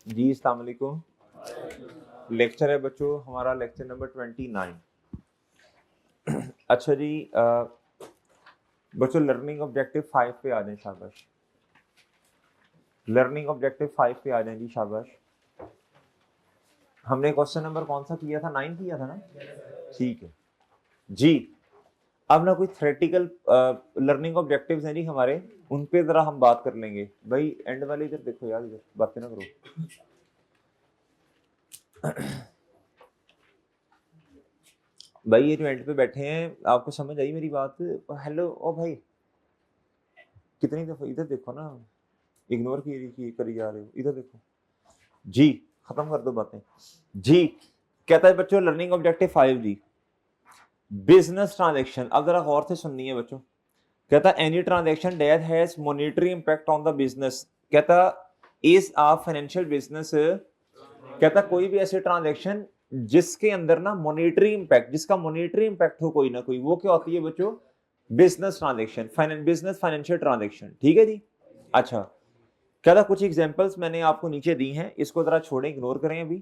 जी अस्सलाम वालेकुम। लेक्चर है बच्चों हमारा लेक्चर नंबर 29। अच्छा जी, बच्चों लर्निंग ऑब्जेक्टिव 5 पे आ जाएं शाबाश। लर्निंग ऑब्जेक्टिव 5 पे आ जाएं जी शाबाश। हमने क्वेश्चन नंबर कौन सा किया था? 9 किया था ना? ठीक है जी। अब ना कोई थ्योरेटिकल लर्निंग ऑब्जेक्टिव्स हैं जी हमारे, उन पे जरा हम बात कर लेंगे। भाई एंड वाले इधर देखो यार, इधर बातें ना करो। भाई ये जो एंड पे बैठे हैं, आपको समझ आई मेरी बात? हेलो ओ भाई, कितनी दफा इधर देखो ना, इग्नोर करी जा रहे हो, इधर देखो जी। खत्म कर दो बातें जी। कहता है बच्चों लर्निंग ऑब्जेक्टिव 5 जी, बिजनेस ट्रांजैक्शन। अब जरा गौर से सुननी है बच्चों। कहता any transaction that has monetary impact on the business, कहता इज अ फाइनेंशियल बिजनेस। कहता कोई भी ऐसी ट्रांजैक्शन जिसके अंदर ना मॉनेटरी इंपैक्ट, जिसका मॉनेटरी इंपैक्ट हो कोई ना कोई, वो क्या होती है बच्चों? Business transaction, business financial transaction. ठीक है जी। अच्छा, कहता कुछ एग्जांपल्स मैंने आपको नीचे दी हैं, इसको जरा छोड़ें, इग्नोर करें अभी।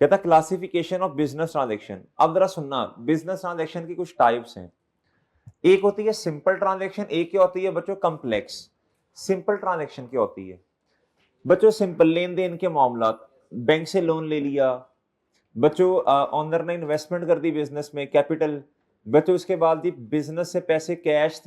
कहता क्लासिफिकेशन ऑफ बिजनेस ट्रांजैक्शन। अब जरा सुनना, बिजनेस ट्रांजैक्शन की कुछ टाइप्स हैं। एक होती है सिंपल ट्रांजैक्शन, एक क्या होती है बच्चों? कम्प्लेक्स। सिंपल ट्रांजैक्शन क्या होती है बच्चों? सिंपल लेन देन के मामला, बैंक से लोन ले लिया बच्चों, ऑनर ने इन्वेस्टमेंट कर दी बिजनेस में, कैपिटल बच्चों। उसके बाद जी बिजनेस से पैसे कैश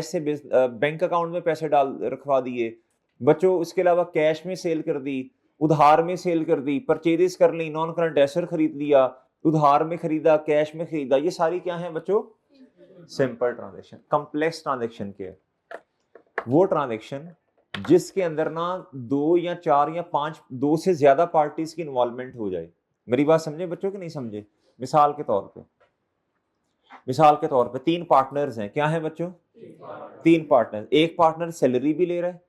से बैंक अकाउंट में पैसे डाल रखवा दिए बच्चों। उसके अलावा कैश में सेल कर दी, उधार में सेल कर दी, परचेजेस कर ली, नॉन करंट एसेट खरीद लिया, उधार में खरीदा, कैश में खरीदा। ये सारी क्या है बच्चों? Simple transaction. कम्प्लेक्स ट्रांजेक्शन के वो ट्रांजेक्शन जिसके अंदर ना 2 या 4 या 5, 2 से ज्यादा पार्टीज की इन्वॉल्वमेंट हो जाए। मेरी बात समझे बच्चों कि नहीं समझे? मिसाल के तौर पे 3 पार्टनर्स हैं। क्या है बच्चों? 3 पार्टनर। एक पार्टनर सैलरी भी ले रहा है,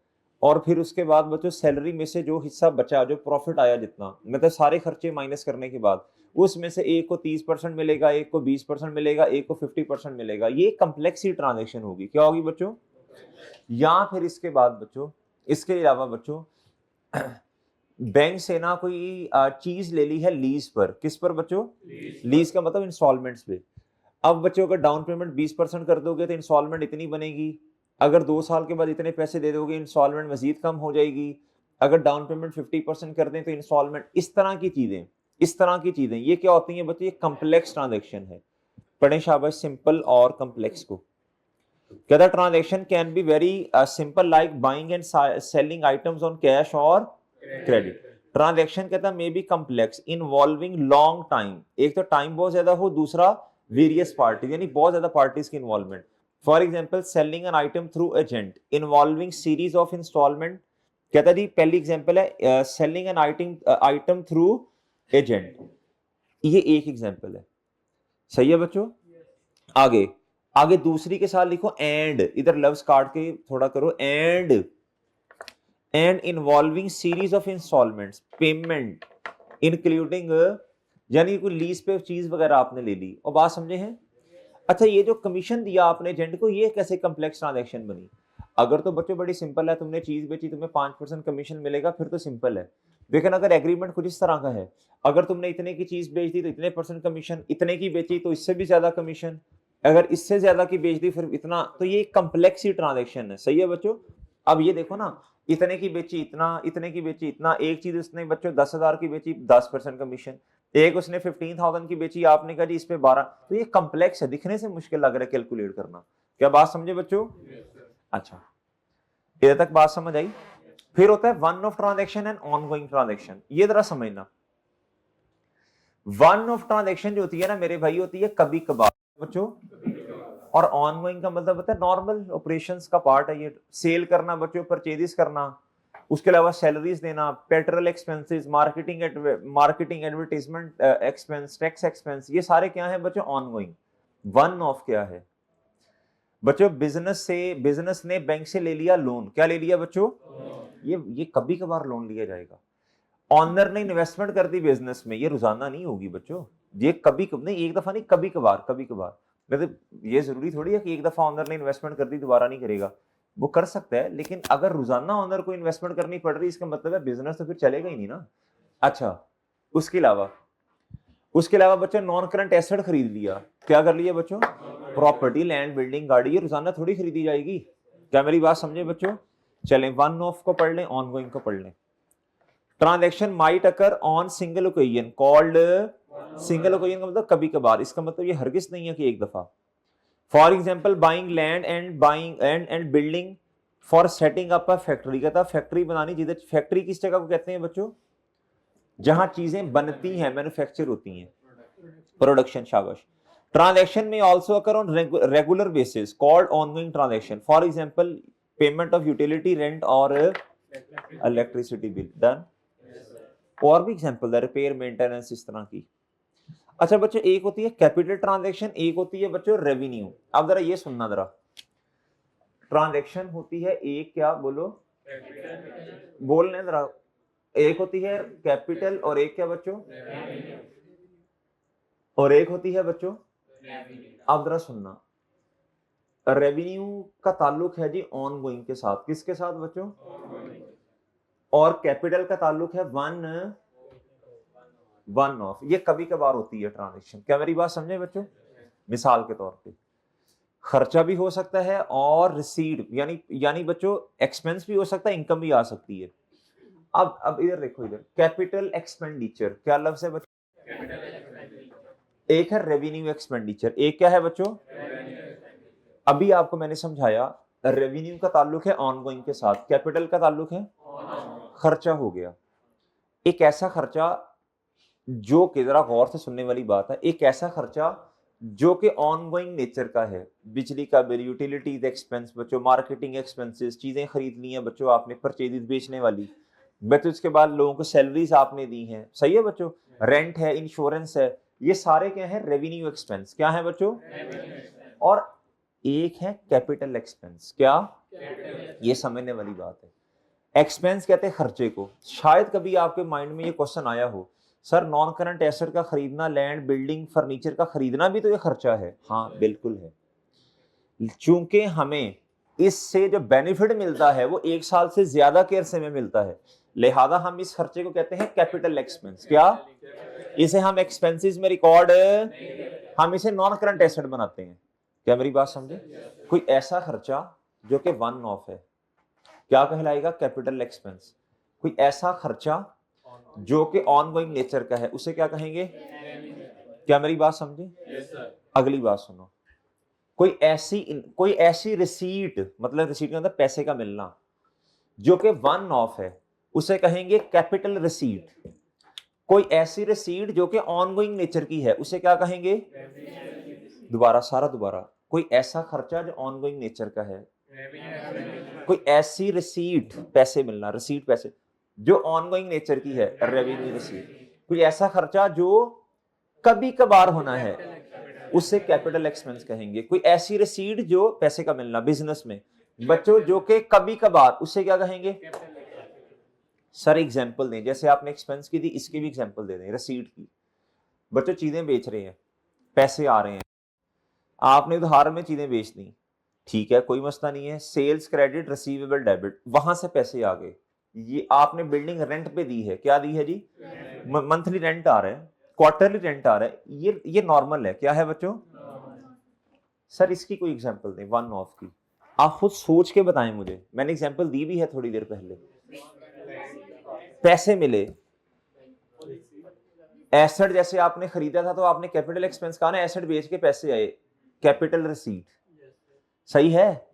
और फिर उसके बाद बच्चों सैलरी में से जो हिस्सा बचा, जो प्रॉफिट आया, जितना मतलब सारे खर्चे माइनस करने के बाद, उसमें से एक को 30% मिलेगा, एक को 20% मिलेगा, एक को 50% मिलेगा। ये कम्प्लेक्स ट्रांजेक्शन होगी। क्या होगी बच्चों? या फिर इसके बाद बच्चों, इसके अलावा बच्चों, बैंक से ना कोई चीज ले ली है लीज पर। किस पर बच्चों? लीज का मतलब इंस्टॉलमेंट्स पे। अब बच्चों अगर डाउन पेमेंट 20% कर दोगे तो इंस्टॉलमेंट इतनी बनेगी। अगर 2 साल के बाद इतने पैसे दे दोगे, इंस्टॉलमेंट मजीद कम हो जाएगी। अगर डाउन पेमेंट 50% कर दें तो इंस्टॉलमेंट, इस तरह की चीजें, ये क्या होती हैं बच्चों? ये कम्प्लेक्स ट्रांजेक्शन है। पढ़ें शाबाश सिंपल और कम्प्लेक्स को। कहता transaction can be very simple like buying and selling items on cash और क्रेडिट। ट्रांजेक्शन कहता may be complex involving long time. एक तो टाइम बहुत ज्यादा हो, दूसरा वेरियस पार्टी, यानी बहुत ज्यादा पार्टीज की involvement. For example selling an item through agent involving series of instalment. कहता जी पहली एग्जाम्पल है selling an item through agent. ये एक एग्जाम्पल है। सही है बच्चों? आगे आगे दूसरी के साथ लिखो एंड, इधर लव्स काट के थोड़ा करो, and involving series of instalments payment including, यानी कोई लीज पे चीज वगैरह आपने ले ली। और बात समझे हैं? अच्छा, ये जो कमीशन दिया आपने एजेंट को, ये कैसे कम्प्लेक्स ट्रांजैक्शन बनी? अगर तो बच्चों बड़ी सिंपल है, तुमने चीज बेची, तुम्हें 5% कमीशन मिलेगा, फिर तो सिंपल है। लेकिन अगर एग्रीमेंट कुछ इस तरह का है, अगर तुमने इतने की चीज बेच दी तो इतने % कमीशन, इतने की बेची तो इससे भी ज्यादा कमीशन, अगर इससे ज्यादा की बेच दी फिर इतना, तो ये कम्प्लेक्स ही ट्रांजेक्शन है। सही है बच्चों? अब ये देखो ना, इतने की बेची इतना, इतने की बेची इतना, एक चीज उसने बच्चों 10,000 की बेची, 10% कमीशन, एक उसने 15,000 की बेची, आपने कहा जी इस पे 12। तो ये कम्प्लेक्स है, दिखने से मुश्किल लग रहा है कैलकुलेट करना। क्या बात समझे बच्चों? अच्छा, इधर तक बात समझ आई? फिर होता है one of transaction and ongoing transaction. ये जरा समझना, वन ऑफ ट्रांजेक्शन जो होती है ना मेरे भाई, होती है कभी कभार बच्चों, और ऑनगोइंग का मतलब होता है नॉर्मल ऑपरेशंस का पार्ट है। ये सेल करना बच्चों, परचेजेस करना, उसके अलावा सैलरीज देना, petrol expenses, marketing advertisement expense, tax expense, ये सारे क्या है बच्चों? ऑनगोइंग। वन ऑफ क्या है बच्चों? बिजनेस ने बैंक से ले लिया लोन। क्या ले लिया बच्चों? ये कभी कभार लोन लिया जाएगा। ऑनर ने इन्वेस्टमेंट कर दी बिजनेस में, ये रोजाना नहीं होगी बच्चों, ये कभी कभी नहीं, एक दफा नहीं, कभी कभार। मतलब ये जरूरी थोड़ी है कि एक दफा ऑनर ने इन्वेस्टमेंट कर दी दोबारा नहीं करेगा। वो कर सकता है, लेकिन अगर रोजाना ऑनर को इन्वेस्टमेंट करनी पड़ रही, इसका मतलब है बिजनेस तो फिर चलेगा ही नहीं ना। अच्छा, उसके अलावा बच्चों नॉन करंट एसेट खरीद लिया, क्या कर लिया बच्चों? प्रॉपर्टी, लैंड, बिल्डिंग, गाड़ी, ये रोजाना थोड़ी खरीदी जाएगी। क्या मेरी बात समझे बच्चों? चलें, वन ऑफ को पढ़ लें, ऑनगोइंग को पढ़ लें। Transaction might occur on single occasion called, single occasion का मतलब कभी कभार, इसका मतलब ये हरगिज नहीं है कि एक दफा। For example buying land and building for setting up a factory, कहता फैक्ट्री बनानी, जिधर फैक्ट्री किस जगह को कहते हैं बच्चों? जहां चीजें बनती हैं, मैन्युफैक्चर होती हैं, प्रोडक्शन, शाबाश। ट्रांजैक्शन में also occur on regular basis called ongoing transaction, for example payment of utility rent और इलेक्ट्रिसिटी बिल, डन। और भी एग्जाम्पल है, रिपेयर, मेंटेनेंस, इस तरह की। अच्छा बच्चों, एक होती है कैपिटल ट्रांजैक्शन, एक होती है बच्चों रेवेन्यू। अब जरा ये सुनना जरा, ट्रांजैक्शन होती है एक, क्या बोलो, बोल रहे जरा, एक होती है कैपिटल और एक क्या बच्चों? और एक होती है बच्चों, अब जरा सुनना, रेवेन्यू का ताल्लुक है जी ऑन गोइंग के साथ, किसके साथ बच्चों? और कैपिटल का ताल्लुक है वन ऑफ, ये कभी कभार होती है ट्रांजैक्शन। क्या मेरी बात समझे बच्चों? मिसाल के तौर पे खर्चा भी हो सकता है और रिसीट, यानी बच्चों एक्सपेंस भी हो सकता है, इनकम भी आ सकती है। अब इधर देखो, इधर कैपिटल एक्सपेंडिचर, क्या लफ्ज है बच्चों? एक है रेवेन्यू एक्सपेंडिचर, एक क्या है बच्चों? अभी आपको मैंने समझाया, रेवेन्यू का ताल्लुक है ऑनगोइंग के साथ, कैपिटल का ताल्लुक है खर्चा हो गया। एक ऐसा खर्चा जो कि, जरा गौर से सुनने वाली बात है, एक ऐसा खर्चा जो कि ऑनगोइंग नेचर का है, बिजली का बिल, यूटिलिटीज एक्सपेंस बच्चों, मार्केटिंग एक्सपेंसेस, चीजें खरीदनी है बच्चों आपने, परचेजेस बेचने वाली बच्चों, उसके बाद लोगों को सैलरीज आपने दी हैं, सही है बच्चों, रेंट है, इंश्योरेंस है, ये सारे क्या है? Revenue expense. क्या है बच्चों? और एक है कैपिटल एक्सपेंस, क्या? ये समझने वाली बात है। एक्सपेंस कहते हैं खर्चे को। शायद कभी आपके माइंड में ये क्वेश्चन आया हो, सर नॉन करंट एसेट का खरीदना, लैंड, बिल्डिंग, फर्नीचर का खरीदना भी तो ये खर्चा है। हाँ बिल्कुल है, चूंकि हमें इससे जो बेनिफिट मिलता है वो एक साल से ज्यादा के अरसे में मिलता है, लिहाजा हम इस खर्चे को कहते हैं कैपिटल एक्सपेंस। क्या? इसे हम एक्सपेंसेस में रिकॉर्ड, हम इसे नॉन करंट एसेट बनाते हैं। क्या मेरी बात समझे? कोई ऐसा खर्चा जो कि वन ऑफ है, क्या कहलाएगा? Capital expense. कोई ऐसा खर्चा जो कि ऑनगोइंग नेचर का है, उसे क्या कहेंगे? क्या मेरी बात समझे? अगली बात सुनो, कोई ऐसी रिसीट, मतलब रिसीट का मतलब पैसे का मिलना, जो कि वन ऑफ है, उसे कहेंगे कैपिटल रिसीट। कोई ऐसी रिसीट जो कि ऑनगोइंग नेचर की है, उसे क्या कहेंगे? दोबारा, कोई ऐसा खर्चा जो ऑनगोइंग नेचर का है, कोई ऐसी रिसीट, पैसे मिलना, रिसीट पैसे, जो ऑनगोइंग नेचर की है, रेवेन्यू रिसीट। कोई ऐसा खर्चा जो कभी कभार होना है, उससे कैपिटल एक्सपेंस कहेंगे। कोई ऐसी रिसीट जो पैसे का मिलना बिजनेस में बच्चों, जो कि कभी कभार, उससे क्या कहेंगे? सर एग्जांपल दें, जैसे आपने एक्सपेंस की थी, इसकी भी एग्जांपल दे दें, रिसीट की। बच्चों चीजें बेच रहे हैं, पैसे आ रहे हैं, आपने उधार में चीजें बेच दी, ठीक है, कोई मसला नहीं है, सेल्स, क्रेडिट, रिसीवेबल, डेबिट, वहां से पैसे आ गए। ये आपने बिल्डिंग रेंट पे दी है, क्या दी है जी? मंथली रेंट आ रहा है, क्वार्टरली रेंट आ रहा है, ये नॉर्मल है। क्या है बच्चों? सर इसकी कोई एग्जांपल दें वन ऑफ की, आप खुद सोच के बताएं मुझे, मैंने एग्जांपल दी भी है थोड़ी देर पहले। पैसे मिले, एसेट जैसे आपने खरीदा था तो आपने कैपिटल एक्सपेंस कहा ना, एसेट बेच के पैसे आए, कैपिटल रिसीट, सही है।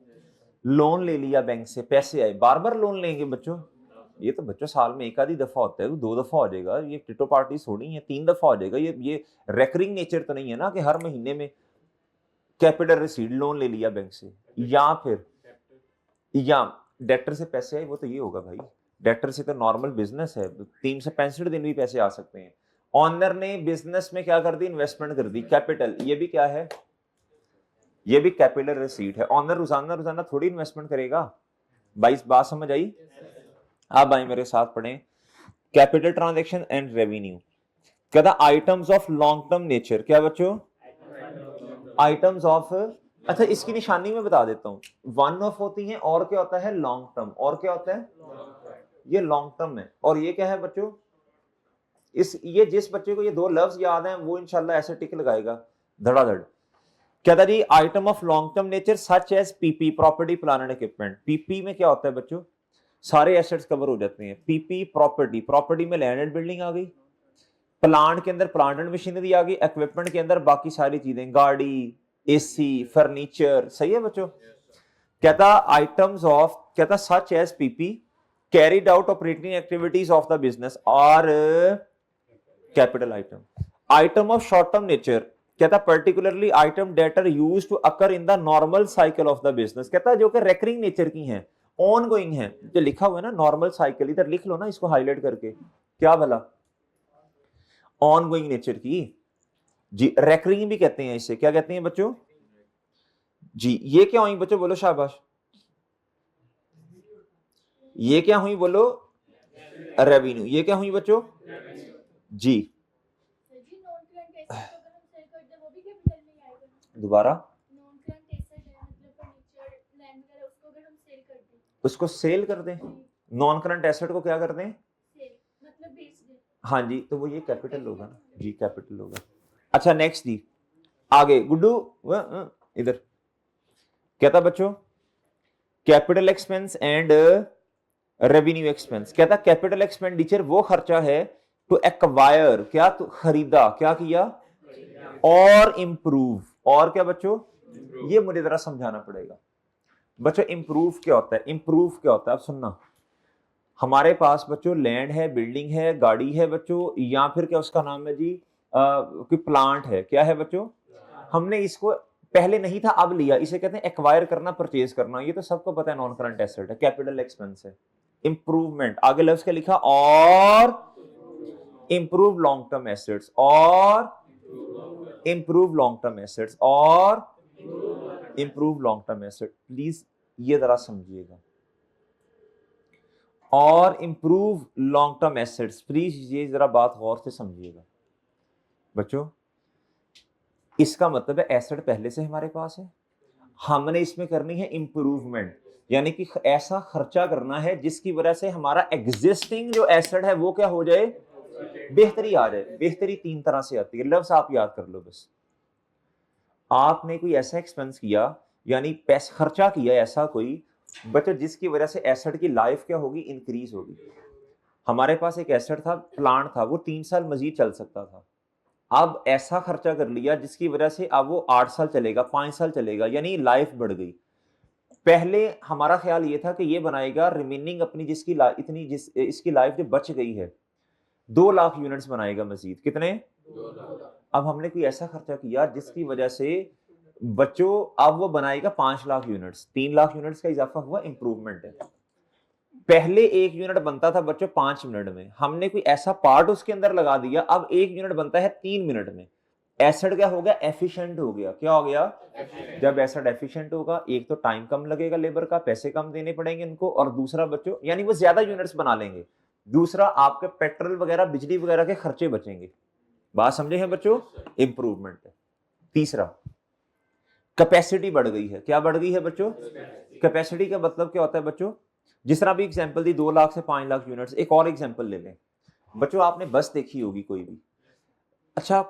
लोन ले लिया बैंक से, पैसे आए, बार बार लोन लेंगे बच्चों? ये तो बच्चों साल में एक आधी दफा होता है, दो दफा हो जाएगा, ये टिटो पार्टी थोड़ी है, 3 दफा हो जाएगा, ये रेकरिंग नेचर तो नहीं है ना कि हर महीने में कैपिटल रिसीट, लोन ले लिया बैंक से, या डेटर से पैसे आए, वो तो ये होगा भाई, डेटर से तो नॉर्मल बिजनेस है, 365 दिन भी पैसे आ सकते हैं। ऑनर ने बिजनेस में क्या कर दी? इन्वेस्टमेंट कर दी, कैपिटल, ये भी क्या है? ये भी कैपिटल रिसीट है। ऑनर रोजाना थोड़ी इन्वेस्टमेंट करेगा भाई, बात समझ आई? आप भाई मेरे साथ पढ़ें, कैपिटल ट्रांजैक्शन एंड रेवेन्यू। कहता items of long term nature, क्या बच्चों? आइटम्स ऑफ अच्छा इसकी निशानी मैं बता देता हूँ, वन ऑफ होती है और क्या होता है लॉन्ग टर्म, और क्या होता है ये लॉन्ग टर्म है, और ये क्या है बच्चों, इस ये जिस बच्चे को ये दो लफ्ज याद हैं वो इंशाल्लाह ऐसे टिक लगाएगा धड़ाधड़। क्या था जी, item of long term nature such as PP property plan and equipment. PP में क्या होता है बच्चों, सारे एसेट्स कवर हो जाते हैं। पीपी प्रॉपर्टी, प्रॉपर्टी में लैंड एंड बिल्डिंग आ गई, प्लांट के अंदर प्लांट एंड मशीनरी आ गई, इक्विपमेंट के अंदर बाकी सारी चीजें, गाड़ी, एसी, फर्नीचर, सही है बच्चों। कहता आइटम्स ऑफ, कहता such as PP carried out operating activities of the business और capital item. Item of short term nature, कहता particularly item that are used to occur in the normal cycle of the business. कहता जो कि recurring nature की हैं, on going है, जो लिखा हुआ है ना नॉर्मल साइकिल, इधर लिख लो ना इसको हाईलाइट करके, क्या भला ऑन गोइंग नेचर की जी, रेकरिंग भी कहते हैं इसे, क्या कहते हैं बच्चों जी। ये क्या हुई बच्चों, बोलो शाबाश, ये क्या हुई बोलो, रेवेन्यू। ये क्या हुई बच्चों जी, दोबारा उसको सेल कर दें, नॉन करंट एसेट को क्या कर दें, हाँ जी, तो वो ये कैपिटल होगा ना जी, कैपिटल होगा। अच्छा नेक्स्ट जी, आगे गुड्डू इधर कहता बच्चों capital expense and revenue expense. कहता कैपिटल एक्सपेंडिचर वो खर्चा है टू एक्वायर, क्या तो खरीदा, क्या किया, और इंप्रूव, और क्या बच्चों, ये मुझे जरा समझाना पड़ेगा बच्चों। इंप्रूव क्या होता है, इंप्रूव क्या होता है, अब सुनना। हमारे पास बच्चों लैंड है, बिल्डिंग है, गाड़ी है बच्चों, या फिर क्या उसका नाम है जी, कोई प्लांट है, क्या है बच्चों, हमने इसको पहले नहीं था अब लिया, इसे कहते हैं एक्वायर करना, परचेज करना, ये तो सबको पता है नॉन करंट एसेट है, कैपिटल एक्सपेंस है। इंप्रूवमेंट, आगे लफ्ज क्या लिखा, और इंप्रूव लॉन्ग टर्म एसेट्स, और इंप्रूव लॉन्ग टर्म एसेट्स, और improve long term asset. Please ये जरा समझिएगा, और improve long term assets, please ये जरा बात गौर से समझिएगा बच्चों। इसका मतलब है एसेट पहले से हमारे पास है, हमने इसमें करनी है इंप्रूवमेंट, यानी कि ऐसा खर्चा करना है जिसकी वजह से हमारा एग्जिस्टिंग जो एसेट है वो क्या हो जाए, बेहतरी आ जाए। बेहतरी तीन तरह से आती है, लफ्ज आप याद कर लो बस। आपने कोई ऐसा एक्सपेंस किया, यानी पैसा खर्चा किया ऐसा कोई बच्चों जिसकी वजह से एसेट की लाइफ क्या होगी, इंक्रीज होगी। हमारे पास एक एसेट था, प्लांट था, वो 3 साल मजीद चल सकता था, अब ऐसा खर्चा कर लिया जिसकी वजह से अब वो 8 साल चलेगा, 5 साल चलेगा, यानी लाइफ बढ़ गई। पहले हमारा ख्याल ये था कि ये बनाएगा रिमेनिंग अपनी जिसकी इतनी जिस इसकी लाइफ जो बच गई है 2 लाख यूनिट्स बनाएगा मजीद, कितने, अब हमने कोई ऐसा खर्चा किया जिसकी वजह से बच्चों अब वो बनाएगा 5 लाख यूनिट्स, 3 लाख यूनिट्स का इजाफा हुआ, इंप्रूवमेंट है। पहले 1 यूनिट बनता था बच्चों 5 मिनट में, हमने कोई ऐसा पार्ट उसके अंदर लगा दिया, अब 1 यूनिट बनता है 3 मिनट में। एसिड क्या हो गया, एफिशिएंट हो गया। क्या हो गया, जब एसिड एफिशिएंट होगा, एक तो टाइम कम लगेगा, लेबर का पैसे कम देने पड़ेंगे इनको, और दूसरा बच्चों यानी वो ज्यादा यूनिट्स बना लेंगे, दूसरा आपके पेट्रोल वगैरह बिजली वगैरह के खर्चे बचेंगे। बात समझे हैं बच्चों, इंप्रूवमेंट है। तीसरा कैपेसिटी बढ़ गई है, क्या बढ़ गई है बच्चों, कैपेसिटी का मतलब क्या होता है बच्चों, जिस तरह भी एग्जांपल दी 2 लाख से 5 लाख यूनिट्स। एक और एग्जांपल ले लें बच्चों, आपने बस देखी होगी कोई भी, अच्छा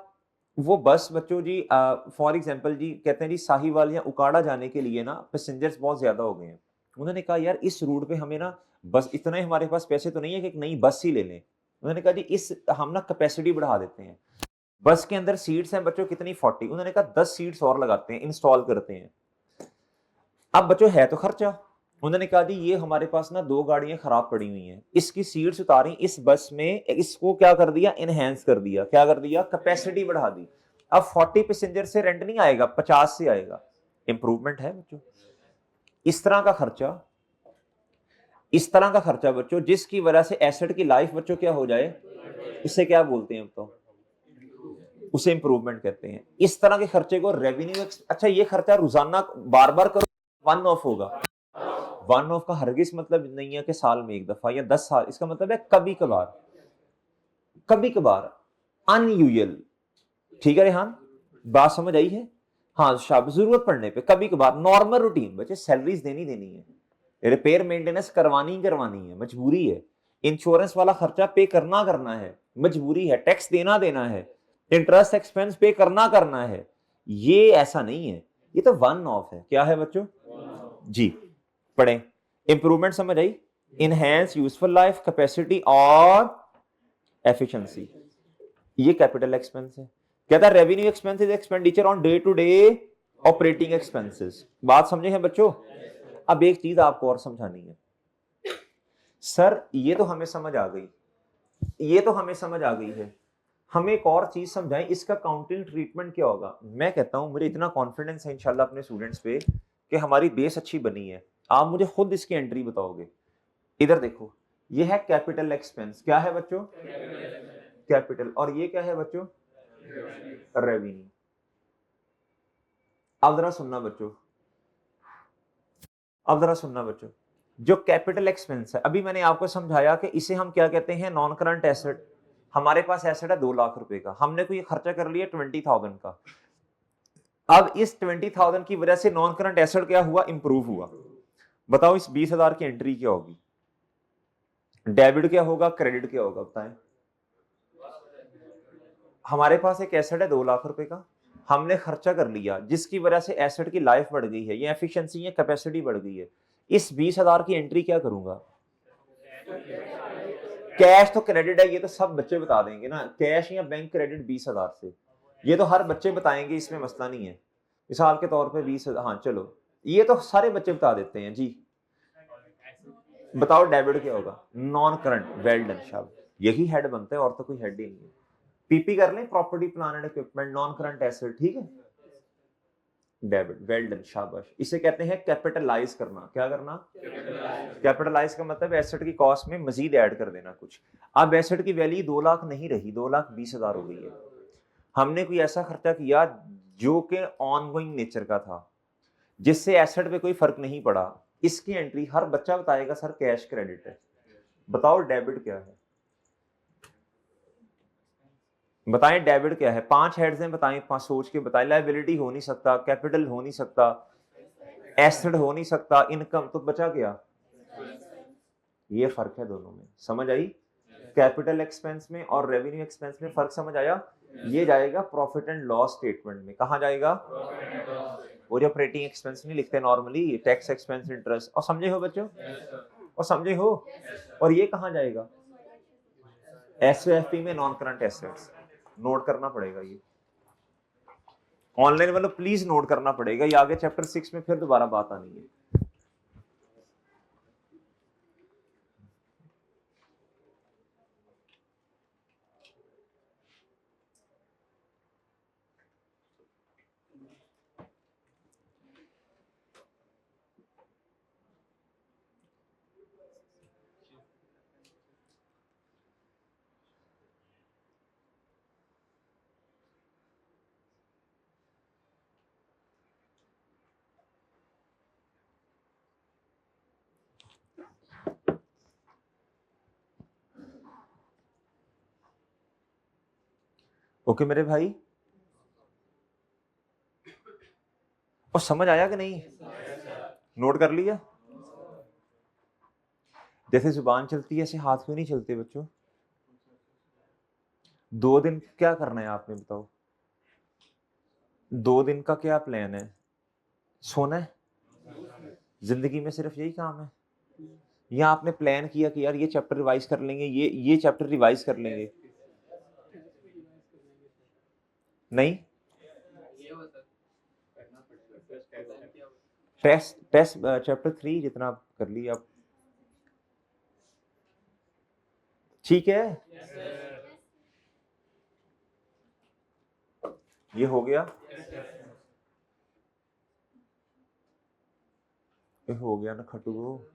वो बस बच्चों जी फॉर एग्जांपल जी कहते हैं जी साहिवाल या उकाड़ा जाने के लिए ना पैसेंजर्स बहुत ज्यादा हो गए हैं, उन्होंने कहा यार इस रूट पे हमें ना बस, इतना ही हमारे पास पैसे तो नहीं है कि एक नई बस ही ले लें। उन्होंने कहा जी इस हम ना कैपेसिटी बढ़ा देते हैं, बस के अंदर सीट्स हैं बच्चों कितनी 40, उन्होंने कहा 10 सीट्स और लगाते हैं, इंस्टॉल करते हैं। अब बच्चों है तो खर्चा, उन्होंने कहा जी ये हमारे पास ना 2 गाड़ियां खराब पड़ी हुई हैं, इसकी सीट्स उतारी, इस बस में इसको क्या कर दिया, इनहेंस कर दिया, क्या कर दिया, कैपेसिटी बढ़ा दी। अब 40 पैसेंजर से रेंट नहीं आएगा, 50 से आएगा, इंप्रूवमेंट है बच्चों। इस तरह का खर्चा, इस तरह का खर्चा बच्चों जिसकी वजह से एसेट की लाइफ बच्चों क्या हो जाए, उसे क्या बोलते हैं, तो उसे इंप्रूवमेंट कहते हैं। इस तरह के खर्चे को रेवेन्यू, अच्छा ये खर्चा रोजाना बार बार करो, वन ऑफ होगा। वन ऑफ का हरगिज मतलब नहीं है कि साल में एक दफा या 10 साल, इसका मतलब है कभी कभार, कभी कभार, अनयूजुअल। ठीक है रेहान, बात समझ आई है। हाँ शाब जरूरत पड़ने पे कभी कभार, नॉर्मल रूटीन बच्चे सैलरीज देनी है, रिपेयर मेंटेनेंस करवानी है, मजबूरी है, इंश्योरेंस वाला खर्चा पे करना है, मजबूरी है, टैक्स देना है, इंटरेस्ट एक्सपेंस पे करना है। ये ऐसा नहीं है, ये तो वन ऑफ है। क्या है बच्चों? जी पढ़ें। इंप्रूवमेंट समझ आई? इनहेंस यूजफुल लाइफ, कैपेसिटी और एफिशिएंसी, ये कैपिटल एक्सपेंस है। कहता है revenue expenses expenditure on day to day operating expenses. बात समझे हैं बच्चों? अब एक चीज आपको और समझानी है। सर ये तो हमें समझ आ गई, है, हमें एक और चीज समझाएं, इसका काउंटिंग ट्रीटमेंट क्या होगा। मैं कहता हूं मुझे इतना कॉन्फिडेंस है इंशाल्लाह अपने स्टूडेंट्स पे कि हमारी बेस अच्छी बनी है। आप मुझे खुद इसकी एंट्री बताओगे। इधर देखो, ये है कैपिटल एक्सपेंस। क्या है बच्चों? कैपिटल। और ये क्या है बच्चों? रेवेन्यू। अब जरा सुनना बच्चों, जो कैपिटल एक्सपेंस है, अभी मैंने आपको समझाया कि इसे हम क्या कहते हैं? Non current asset. हमारे पास एसेट है 2 लाख रुपए का, हमने कोई खर्चा कर लिया 20,000 का। अब इस 20,000 की वजह से नॉन करंट एसेट क्या हुआ? इंप्रूव हुआ। बताओ इस 20,000 की एंट्री क्या होगी? डेबिट क्या होगा, क्रेडिट क्या होगा? बताएं। हमारे पास एक एसेट है 2 लाख रुपए का, हमने खर्चा कर लिया जिसकी वजह से एसेट की लाइफ बढ़ गई है, ये एफिशिएंसी है, कैपेसिटी बढ़ गई है। इस 20,000 की एंट्री क्या करूंगा? कैश तो क्रेडिट है, ये तो सब बच्चे बता देंगे ना, कैश या बैंक क्रेडिट 20,000 से, ये तो हर बच्चे बताएंगे, इसमें मसला नहीं है। मिसाल के तौर पे 20,000, हाँ चलो ये तो सारे बच्चे बता देते हैं जी। बताओ डेबिट क्या होगा? Non current. वेल डन शाबाश, यही हेड बनता है और तो कोई हेड ही नहीं है। पीपी कर लें, property plant and equipment, non current asset, ठीक है। डेबिट, वेल डन शाबाश। इसे कहते हैं कैपिटलाइज करना। क्या करना? कैपिटलाइज का मतलब एसेट की कॉस्ट में मजीद ऐड कर देना कुछ। अब एसेट की वैल्यू 2 लाख नहीं रही, 2,20,000 हो गई है। हमने कोई ऐसा खर्चा किया जो कि ऑनगोइंग नेचर का था, जिससे एसेट पे कोई फर्क नहीं पड़ा। इसकी एंट्री हर बच्चा बताएगा सर कैश क्रेडिट है। बताओ डेबिट क्या है? बताएं डेबिट क्या है? 5 हेड्स हैं, बताएं, 5 सोच के बताएं। लायबिलिटी हो नहीं सकता, कैपिटल हो नहीं सकता, एसेट हो नहीं सकता, इनकम, तो बचा क्या? ये फर्क है दोनों में, समझ आई? कैपिटल एक्सपेंस में और रेवेन्यू एक्सपेंस में फर्क समझ आया? ये जाएगा प्रॉफिट एंड लॉस स्टेटमेंट में। कहां जाएगा? वो जो ऑपरेटिंग एक्सपेंस नहीं लिखते नॉर्मली, टैक्स एक्सपेंस, इंटरेस्ट। और समझे हो बच्चों? और समझे हो? और ये कहां जाएगा? एसओएफपी में, नॉन करंट एसेट्स। नोट करना पड़ेगा, ये ऑनलाइन वालों प्लीज नोट करना पड़ेगा, ये आगे चैप्टर 6 में फिर दोबारा बात आनी है। ओके मेरे भाई, और समझ आया कि नहीं? नोट कर लिया? जैसे जुबान चलती है ऐसे हाथ क्यों नहीं चलते बच्चों? 2 दिन क्या करना है आपने बताओ? 2 दिन का क्या प्लान है? सोना है? जिंदगी में सिर्फ यही काम है? या आपने प्लान किया कि यार ये चैप्टर रिवाइज कर लेंगे, ये चैप्टर रिवाइज कर लेंगे? नहीं, टेस्ट चैप्टर 3 जितना कर लिया आप, ठीक है। ये हो गया, ये हो गया ना खटू।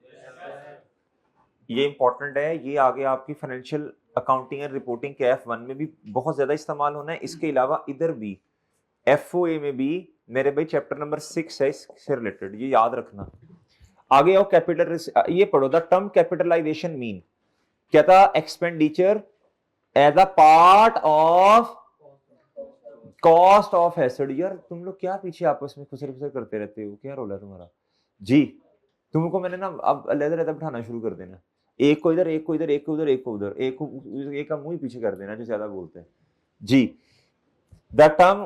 ये इंपॉर्टेंट है, ये आगे आपकी फाइनेंशियल अकाउंटिंग एंड रिपोर्टिंग के F1 में भी बहुत ज्यादा इस्तेमाल होना है। इसके अलावा इधर भी FOA में भी मेरे भाई चैप्टर नंबर 6 है इससे रिलेटेड, ये याद रखना। आगे आओ, कैपिटल, ये पढ़ो। द टर्म कैपिटलाइजेशन मीन, कहता expenditure as a part of cost of asset. यार तुम लोग क्या पीछे आपस में खुसर खुसर करते रहते हो, क्या रोल है तुम्हारा जी? तुमको मैंने ना अब अलग-अलग बिठाना शुरू कर देना, एक को इधर, एक को इधर, एक को उधर, एक को उधर, एक का मुंह ही पीछे कर देना जो ज्यादा बोलते हैं जी। The term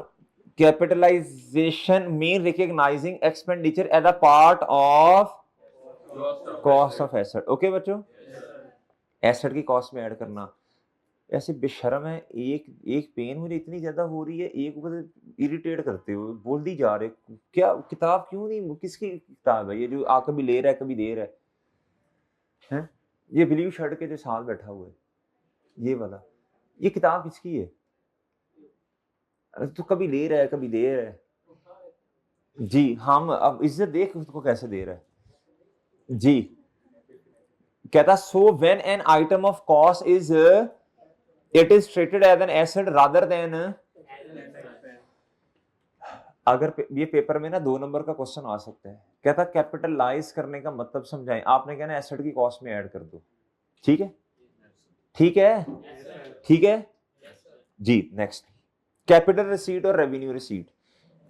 capitalisation mean recognising expenditure as a part of cost of asset. Okay बच्चों, एसेट की कॉस्ट में ऐड करना। ऐसे बेशर्म है, एक एक पेन मुझे इतनी ज्यादा हो रही है, एक ऊपर इरिटेट करते हो, बोल दी जा रहे क्या किताब क्यों नहीं, किसकी किताब है ये जो आ कभी ले रहा है कभी दे रहा है? ये ब्लू शर्ट के जो साथ बैठा हुआ है ये वाला, ये किताब किसकी है? तो कभी ले रहा है कभी दे रहा है जी। हम अब इज्जत देख उसको कैसे दे रहा है जी। कहता so when an item of cost is it is treated as an asset rather than. अगर ये पेपर में ना 2 नंबर का क्वेश्चन आ सकता है, कहता कैपिटलाइज करने का मतलब समझाएं। आपने कहना एसेट की कॉस्ट में ऐड कर दो, ठीक है? ठीक है, ठीक है जी। नेक्स्ट, कैपिटल रिसीट और रेवेन्यू रिसीट।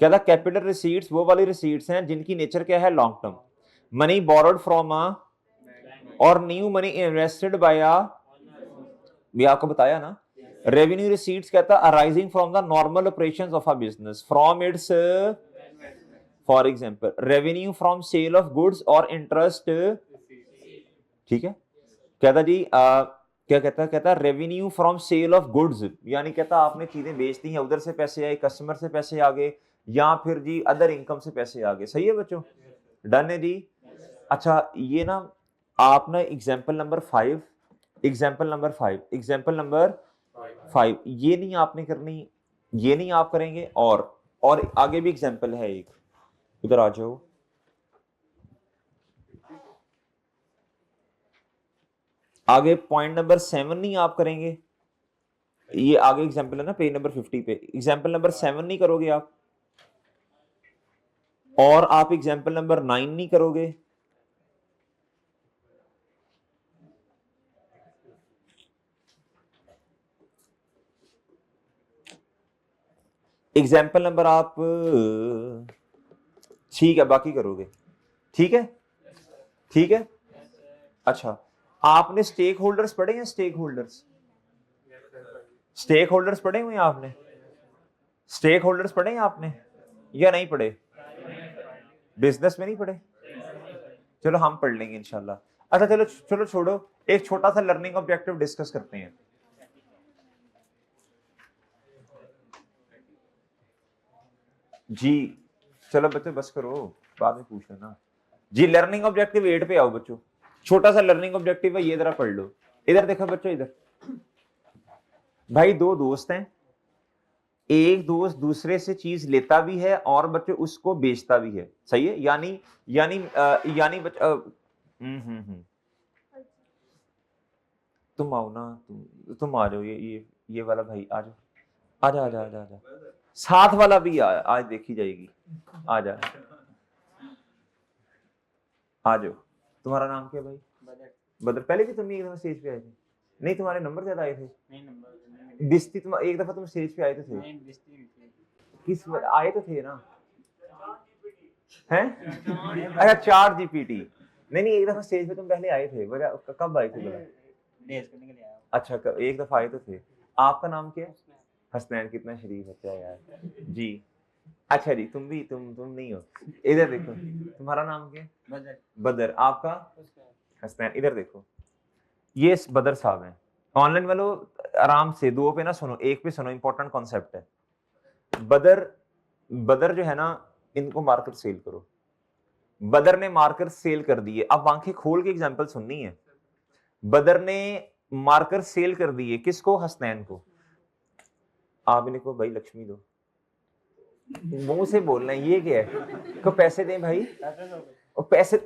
कहता कैपिटल रिसीट्स वो वाली रिसीट्स हैं जिनकी नेचर क्या है, long term, money borrowed from a और new money invested by a, भी आपको बताया ना। रेवेन्यू रिसीट्स कहता arising from the normal operations of a business from its, for example revenue from sale of goods और interest, ठीक है? कहता जी क्या कहता revenue from sale of goods, यानी कहता आपने चीजें बेच दी हैं, उधर से पैसे आए, कस्टमर से पैसे आ गए, या फिर जी अदर इनकम से पैसे आ गए। सही है बच्चों, डन है जी। अच्छा ये ना आप ना example number 5, example number 5, example number 5 ये नहीं आपने करनी, ये नहीं आप करेंगे, और आगे भी एग्जाम्पल है एक, इधर आ जाओ। आगे पॉइंट नंबर 7 नहीं आप करेंगे, ये आगे एग्जाम्पल है ना पेज नंबर 50 पे, एग्जाम्पल नंबर 7 नहीं करोगे आप, और आप एग्जाम्पल नंबर 9 नहीं करोगे। एग्जाम्पल नंबर आप ठीक है बाकी करोगे, ठीक है, ठीक है। अच्छा आपने स्टेक होल्डर्स पढ़े हैं? स्टेक होल्डर्स, स्टेक होल्डर्स पढ़े हुए हैं आपने? स्टेक होल्डर्स पढ़े हैं आपने या नहीं पढ़े? बिजनेस में नहीं पढ़े? चलो हम पढ़ लेंगे इंशाल्लाह। अच्छा चलो चलो छोड़ो, एक छोटा सा लर्निंग ऑब्जेक्टिव डिस्कस करते हैं। जी चलो बच्चों बस करो, बाद में पूछ लेना जी। लर्निंग ऑब्जेक्टिव 8 पे आओ बच्चों, छोटा सा लर्निंग ऑब्जेक्टिव है ये, जरा पढ़ लो। इधर देखो बच्चों, इधर भाई दो दोस्त हैं, एक दोस्त दूसरे से चीज लेता भी है और बच्चों उसको बेचता भी है। सही है, यानी यानी यानी तुम आओ ना, तुम आ जाओ, ये वाला भाई आ जाओ, आजा आजा आजा आजा, साथ वाला भी आज देखी जाएगी, आ जा आ जाओ। तुम्हारा नाम क्या भाई? बदर। पहले भी तुम एक दफा स्टेज पे आए थे? नहीं तुम्हारे नंबर ज्यादा आए थे? बिस्ती तुम एक दफा तुम स्टेज पे आए तो थे, किस आए तो थे ना? हैं? अच्छा 4 जीपीटी। नहीं एक दफा स्टेज पे तुम पहले आए थे, कब आए थे बता? अच्छा एक दफा आए तो थे। आपका नाम क्या है? हसनैन। कितना शरीफ बच्चा यार जी। अच्छा जी तुम भी तुम नहीं हो। इधर देखो, तुम्हारा नाम क्या है? बदर। बदर। आपका? हसनैन। इधर देखो, ये बदर साहब हैं। ऑनलाइन वालों आराम से, 2 पे ना सुनो, 1 पे सुनो, इंपॉर्टेंट कॉन्सेप्ट है। बदर, बदर जो है ना, इनको मार्कर सेल करो। बदर ने मार्कर सेल कर दिए, अब आंखें खोल के एग्जांपल सुननी है। बदर ने मार्कर सेल कर दिए, किसको? हसनैन को। आप इनको भाई लक्ष्मी दो, मुंह से बोलना है, ये क्या है? को पैसे दें भाई, और पैसे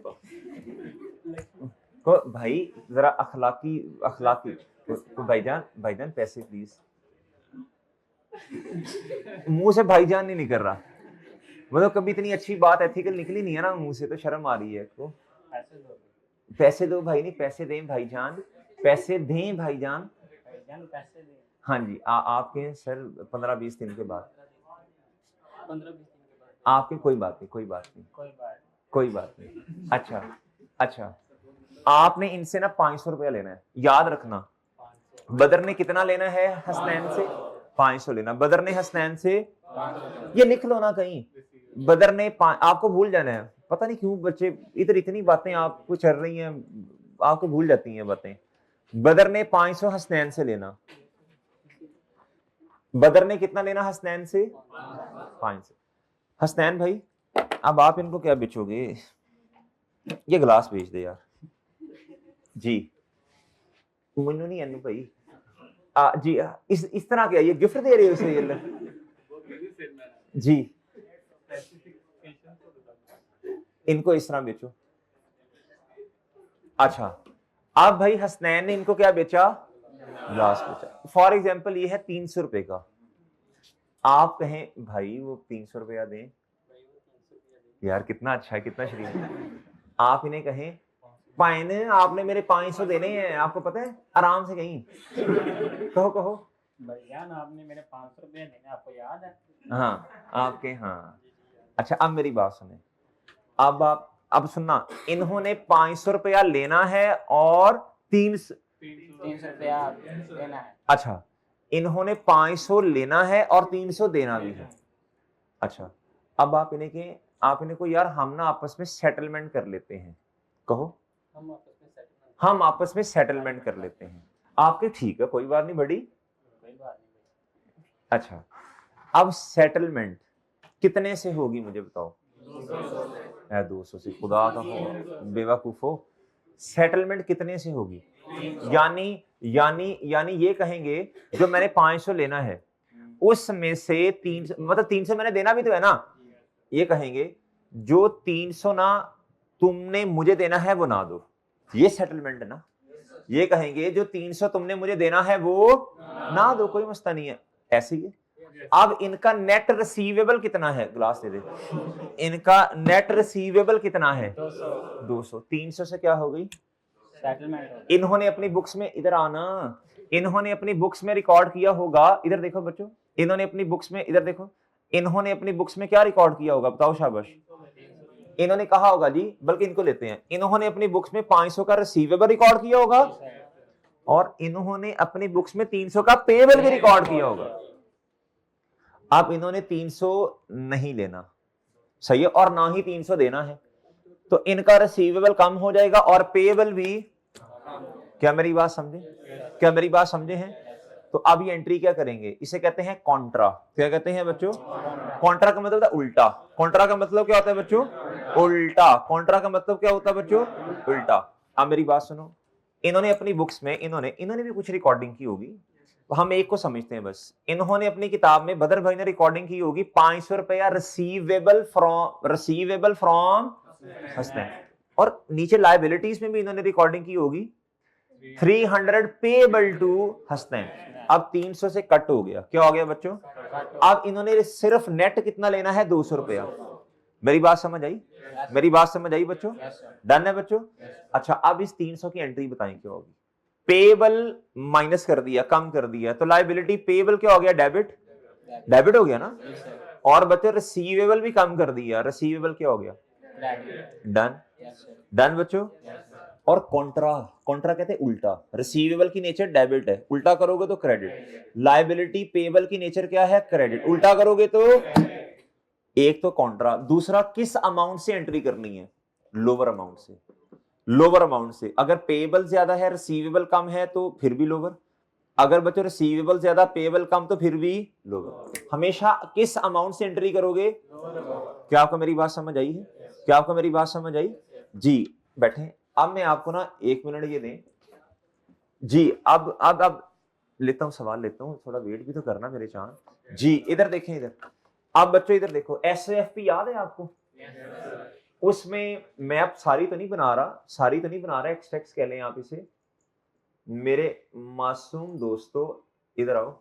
को भाई जरा अखलाकी अखलाकी तो भाईजान भाईजान पैसे प्लीज। मुंह से भाईजान नहीं निकल रहा, मतलब कभी इतनी अच्छी बात एथिकल निकली नहीं है ना मुंह से, तो शर्म आ रही है को। पैसे दो भाई, नहीं पैसे दें भाईजान, पैसे दें भाईजान। हाँ जी आपके सर 15-20 दिन के बाद आपके कोई बात नहीं, कोई बात नहीं। अच्छा, आपने इनसे ना 500 रुपया लेना है, याद रखना। बदर ने कितना लेना है हसनैन से? 500 लेना। बदर ने हसनैन से, ये लिख लो ना कहीं, बदर ने आपको भूल जाना है। पता नहीं क्यों बच्चे इधर इतनी बातें आपको चल रही हैं, आपको भूल जाती हैं बातें। बदर ने 500 हसनैन से लेना। बदर ने कितना लेना हसनैन से? 500। हसनैन भाई अब आप इनको क्या बेचोगे? ये गिलास बेच दे यार जी। मुन्नू नहीं अनु भाई जी। इस तरह क्या ये गिफ्ट दे रहे हो इसे? ये जी, इनको इस तरह बेचो। अच्छा, अब भाई हसनैन ने इनको क्या बेचा? गिलास बेचा। फॉर एग्जाम्पल ये है 300 रुपए का। आप कहें भाई वो 300 रुपया दें यार, कितना अच्छा है, कितना शरीफ। आप इन्हें कहें पाइन आपने मेरे 500 देने हैं, आपको पता है, आराम से कहीं कहो भैया ना आपने मेरे 500 रुपये देने, आपको याद है? हाँ आपके, हाँ। अच्छा अब मेरी बात सुने, अब सुनना, इन्होंने 500 रुपया लेना है और 300 रुपया देना है। अच्छा, इन्होंने 500 लेना है और 300 देना भी है। अच्छा, अब आप इन्हें को यार हम ना आपस में सेटलमेंट कर लेते हैं। कहो हम आपस में सेटलमेंट कर लेते हैं। आपके ठीक है, कोई बात नहीं बड़ी। अच्छा, अब सेटलमेंट कितने से होगी मुझे बताओ? 200 से। खुदा का हो बेवकूफो, सेटलमेंट कितने से होगी? यानी ये कहेंगे जो मैंने 500 लेना है उसमें से 300, मतलब 300 मैंने देना भी तो है ना। ये कहेंगे जो 300 ना तुमने मुझे देना है वो ना दो, ये सेटलमेंट है ना। ये कहेंगे जो 300 तुमने मुझे देना है वो ना दो, कोई मसला नहीं है, ऐसे ही। अब इनका नेट रिसीवेबल कितना है? ग्लास दे दे। इनका नेट रिसीवेबल कितना है? 200। 300 से क्या हो गई? सेटलमेंट। इन्होंने अपनी बुक्स में, इधर आना, इन्होंने अपनी बुक्स में रिकॉर्ड किया होगा, इधर देखो बच्चों, इन्होंने अपनी बुक्स में, इधर देखो, इन्होंने अपनी बुक्स में क्या रिकॉर्ड किया होगा? बताओ शाबाश। इन्होंने कहा होगा जी, बल्कि इनको लेते हैं, इन्होंने अपनी बुक्स में 500 का रिसीवेबल रिकॉर्ड किया होगा और इन्होंने अपनी बुक्स में 300 का पेएबल भी रिकॉर्ड किया होगा। अब इन्होंने 300 नहीं लेना, सही है, और ना ही 300 देना है, तो इनका रिसीवेबल कम हो जाएगा और पेएबल भी। क्या मेरी बात समझे? क्या मेरी बात समझे हैं? तो अब ये एंट्री क्या करेंगे? इसे कहते हैं कॉन्ट्रा। क्या कहते हैं बच्चों? कॉन्ट्रा का मतलब होता है उल्टा। कॉन्ट्रा का मतलब क्या होता है बच्चों? उल्टा। कॉन्ट्रा का मतलब क्या होता है बच्चों? उल्टा। अब मेरी बात सुनो, इन्होंने अपनी बुक्स में, इन्होंने भी कुछ रिकॉर्डिंग की होगी, हम एक को समझते हैं बस। इन्होंने अपनी किताब में, बदर भाई ने रिकॉर्डिंग की होगी 500 रुपया रिसीवेबल फ्रॉम हसनैन, और नीचे लायबिलिटीज में भी इन्होंने रिकॉर्डिंग की होगी 300 पेएबल टू हसनैन। अब 300 से कट हो गया, क्या हो गया बच्चों? अब इन्होंने सिर्फ नेट कितना लेना है? 200 रुपया। मेरी बात समझ आई? मेरी बात समझ आई बच्चों? डन है बच्चों? अच्छा, अब इस 300 की एंट्री बताएं क्या होगी? पेएबल माइनस कर दिया, कम कर दिया, तो लायबिलिटी पेएबल क्या हो गया? डेबिट हो गया ना। और बच्चों रिसीवेबल भी कम कर दिया, रिसीवेबल क्या हो गया? डन बच्चों। और कॉन्ट्रा कहते हैं उल्टा। रिसीवेबल की नेचर डेबिट है, उल्टा करोगे तो क्रेडिट। लायबिलिटी पेएबल की नेचर क्या है? क्रेडिट। उल्टा करोगे तो एक तो कॉन्ट्रा, दूसरा किस अमाउंट से एंट्री करनी है? लोअर अमाउंट से। लोअर अमाउंट से। अगर पेएबल ज्यादा है रिसीवेबल कम है तो फिर भी लोअर। अगर बच्चों रिसीवेबल ज्यादा पेएबल कम तो फिर भी लोअर। हमेशा किस अमाउंट से एंट्री करोगे? क्या आपको मेरी बात समझ आई है? क्या आपको मेरी बात समझ आई जी? बैठे। अब मैं आपको ना 1 मिनट ये दें जी। अब लेता हूं, सवाल लेता हूं, थोड़ा वेट भी तो करना मेरे चांद जी। इधर देखें, इधर। अब बच्चों इधर देखो, SAFP याद है आपको? उसमें मैं अब सारी तो नहीं बना रहा, एक्सट्रैक्ट्स कह लें आप इसे। मेरे मासूम दोस्तों इधर आओ।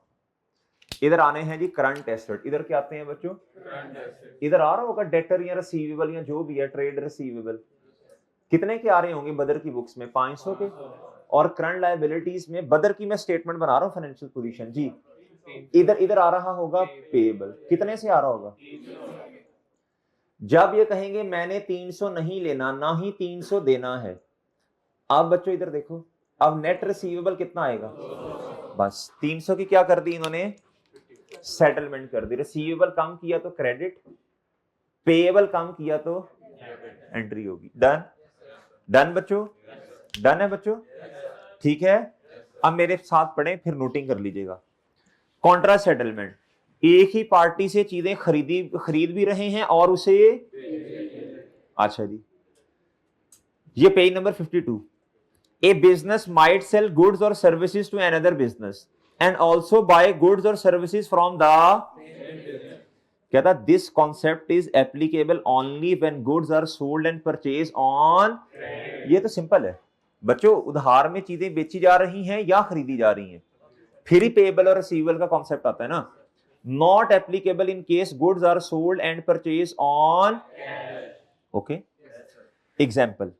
इधर आने हैं जी करंट एसेट। इधर क्या आते हैं बच्चों? इधर आ रहा होगा डेटर या रिसीवेबल या जो भी है, ट्रेड रिसीवेबल। कितने के आ रहे होंगे बदर की बुक्स में? 500 के। और करंट लायबिलिटीज में बदर की मैं स्टेटमेंट बना रहा हूं, फाइनेंशियल पोजीशन जी, इधर इधर आ रहा होगा पेएबल, कितने से आ रहा होगा? जब ये कहेंगे मैंने 300 नहीं लेना, ना ही 300 देना है, अब बच्चों इधर देखो, अब नेट रिसीवेबल कितना आएगा? बस 300 की क्या कर दी इन्होंने? सेटलमेंट कर दी। रिसीवेबल कम किया तो क्रेडिट, पेएबल कम किया तो एंट्री होगी। डन? डन बच्चों? डन है बच्चों? ठीक है, अब मेरे साथ पढ़ें, फिर नोटिंग कर लीजिएगा। कॉन्ट्रा सेटलमेंट, एक ही पार्टी से चीजें खरीद भी रहे हैं और उसे, अच्छा जी, ये page number 52। A business might sell goods और services to another business and also buy goods और सर्विसेज फ्रॉम द, कहता this concept is applicable only when goods are sold and purchase on. ये तो सिंपल है बच्चों, उधार में चीजें बेची जा रही हैं या खरीदी जा रही हैं, फिर ही पेएबल और रिसीवेबल का कॉन्सेप्ट आता है ना। Not applicable in case goods are sold and purchase on. Okay, example,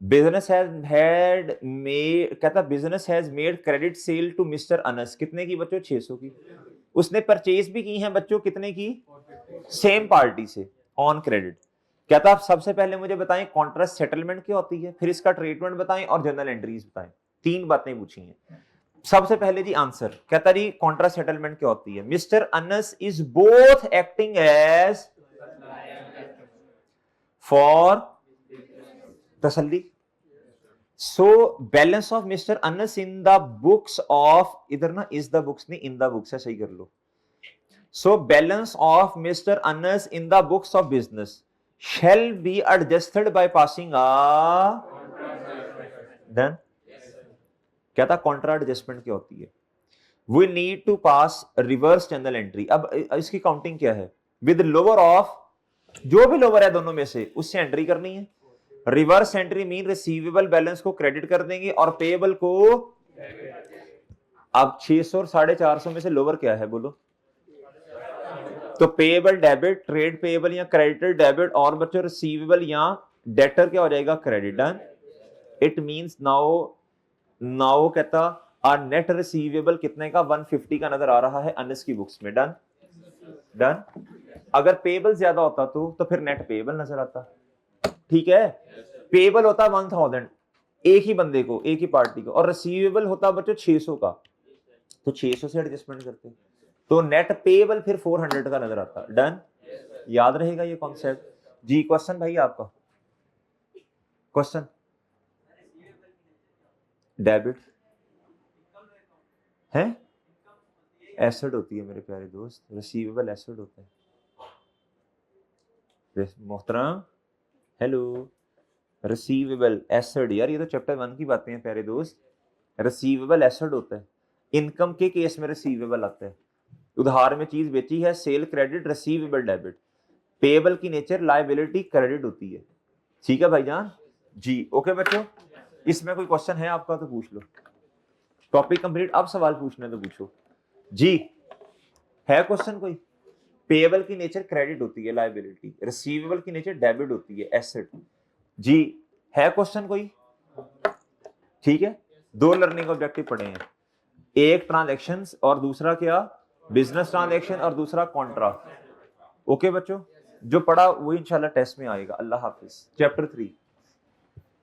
business had made, कहता business has made credit sale to mister Anas, कितने की बच्चों? 600 की। उसने परचेज भी की है बच्चों, कितने की? सेम पार्टी से, ऑन क्रेडिट। कहता आप सबसे पहले मुझे बताएं कॉन्ट्रैक्ट सेटलमेंट क्या होती है, फिर इसका ट्रीटमेंट बताएं और जनरल एंट्रीज बताएं। 3 बातें पूछी हैं। सबसे पहले जी आंसर, कहता जी कॉन्ट्रैक्ट सेटलमेंट क्या होती है? Mister Anas is both acting as for तसल्ली, so balance of mister Anas in the books of, इधर ना इज द बुक्स नहीं इन द बुक्स है, सही कर लो। So balance of mister Anas in the books of business shall be adjusted by passing a, then कहता contra adjustment क्या होती है? We need to pass reverse journal entry। अब इसकी काउंटिंग क्या है? विद लोअर ऑफ, जो भी लोअर है दोनों में से उससे एंट्री करनी है। Reverse entry mean receivable balance को क्रेडिट कर देंगे और पेएबल को, अब 600 और 450 में से लोअर क्या है बोलो? तो पेएबल डेबिट, ट्रेड पेएबल या क्रेडिटर डेबिट, और बच्चों रिसीवेबल या डेटर क्या हो जाएगा? Credit. Done? It means now कहता और नेट रिसीवेबल कितने का? 150 का नजर आ रहा है अनस की बुक्स में। डन? डन? अगर पेएबल ज्यादा होता तो फिर नेट पेएबल नजर आता। ठीक है, पेएबल होता 1000 एक ही बंदे को, एक ही पार्टी को, और रिसीवेबल होता बच्चों 600 का, तो 600 से एडजस्टमेंट करते तो नेट पेएबल फिर 400 का नजर आता। डन? याद रहेगा ये कॉन्सेप्ट जी। क्वेश्चन भाई आपका, क्वेश्चन, डेबिट है एसेट होती है मेरे प्यारे दोस्त, रिसीवेबल एसेट होता है मोहतरम। हेलो, रिसीवेबल एसेट, यार ये तो चैप्टर 1 की बातें हैं प्यारे दोस्त। रिसीवेबल एसेट होता है, इनकम के केस में रिसीवेबल आता है। उधार में चीज बेची है, cell credit, receivable debit. Payable की नेचर लायबिलिटी क्रेडिट होती है। ठीक है भाईजान जी। ओके बच्चों, इसमें कोई क्वेश्चन है आपका तो पूछ लो। टॉपिक कंप्लीट, अब सवाल पूछना है तो पूछो जी। है क्वेश्चन कोई? पेएबल की नेचर क्रेडिट होती है लायबिलिटी, रिसीवेबल की नेचर डेबिट होती है एसेट जी। है क्वेश्चन कोई? ठीक है, 2 लर्निंग ऑब्जेक्टिव पढ़े हैं, एक ट्रांजैक्शन और दूसरा क्या? बिजनेस ट्रांजैक्शन, और दूसरा कॉन्ट्रा। ओके बच्चों, जो पढ़ा वो इंशाल्लाह टेस्ट में आएगा। अल्लाह हाफिज। चैप्टर 3।